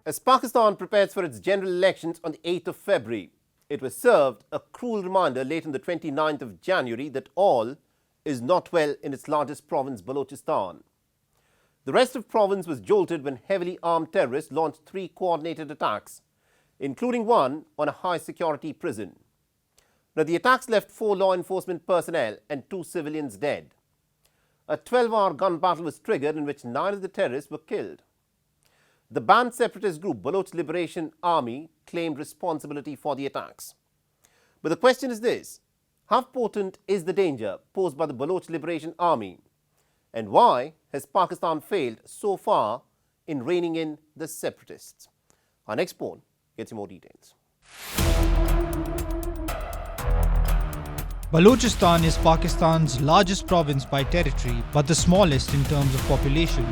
As Pakistan prepares for its general elections on the 8th of February, it was served a cruel reminder late on the 29th of January that all is not well in its largest province, Balochistan. The restive province was jolted when heavily armed terrorists launched 3 coordinated attacks, including one on a high-security prison. Now, the attacks left 4 law enforcement personnel and 2 civilians dead. A 12-hour gun battle was triggered in which 9 of the terrorists were killed. The banned separatist group Baloch Liberation Army claimed responsibility for the attacks. But the question is this: how potent is the danger posed by the Baloch Liberation Army, and why has Pakistan failed so far in reining in the separatists? Our next poll gets you more details. Balochistan is Pakistan's largest province by territory, but the smallest in terms of population.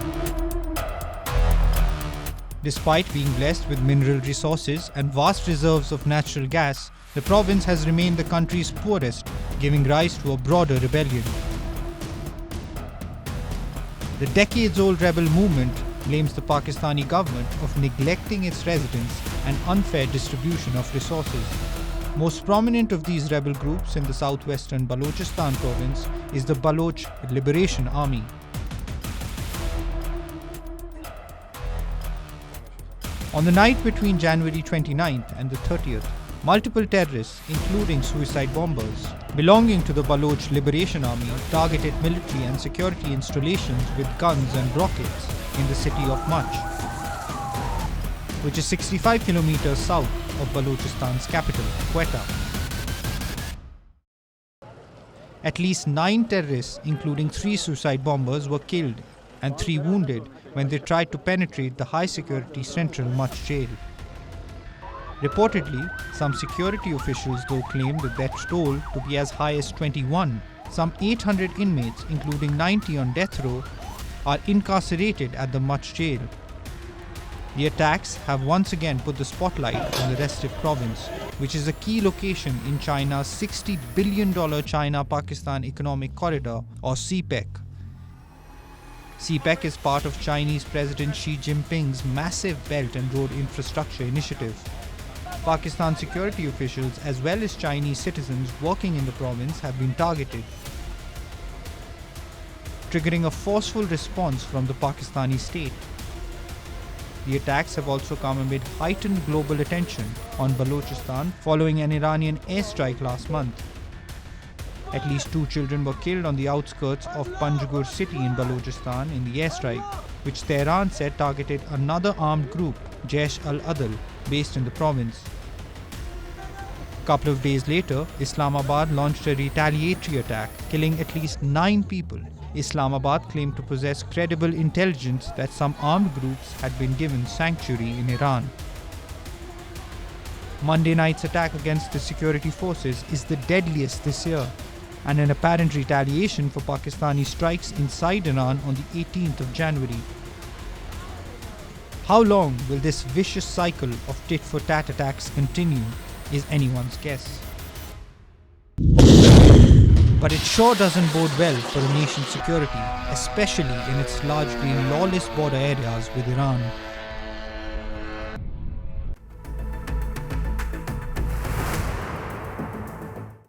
Despite being blessed with mineral resources and vast reserves of natural gas, the province has remained the country's poorest, giving rise to a broader rebellion. The decades-old rebel movement blames the Pakistani government of neglecting its residents and unfair distribution of resources. Most prominent of these rebel groups in the southwestern Balochistan province is the Baloch Liberation Army. On the night between January 29th and the 30th, multiple terrorists, including suicide bombers, belonging to the Baloch Liberation Army, targeted military and security installations with guns and rockets in the city of Mach, which is 65 kilometers south of Balochistan's capital, Quetta. At least 9 terrorists, including 3 suicide bombers, were killed and 3 wounded when they tried to penetrate the high-security central Mach jail. Reportedly, some security officials though claimed the death toll to be as high as 21. Some 800 inmates, including 90 on death row, are incarcerated at the Mach jail. The attacks have once again put the spotlight on the restive province, which is a key location in China's $60 billion China-Pakistan Economic Corridor, or CPEC. CPEC is part of Chinese President Xi Jinping's massive Belt and Road Infrastructure Initiative. Pakistan security officials as well as Chinese citizens working in the province have been targeted, triggering a forceful response from the Pakistani state. The attacks have also come amid heightened global attention on Balochistan following an Iranian airstrike last month. At least 2 children were killed on the outskirts of Panjgur city in Balochistan in the airstrike, which Tehran said targeted another armed group, Jaish al-Adl, based in the province. A couple of days later, Islamabad launched a retaliatory attack, killing at least 9 people. Islamabad claimed to possess credible intelligence that some armed groups had been given sanctuary in Iran. Monday night's attack against the security forces is the deadliest this year, and an apparent retaliation for Pakistani strikes inside Iran on the 18th of January. How long will this vicious cycle of tit-for-tat attacks continue is anyone's guess. But it sure doesn't bode well for a nation's security, especially in its largely lawless border areas with Iran.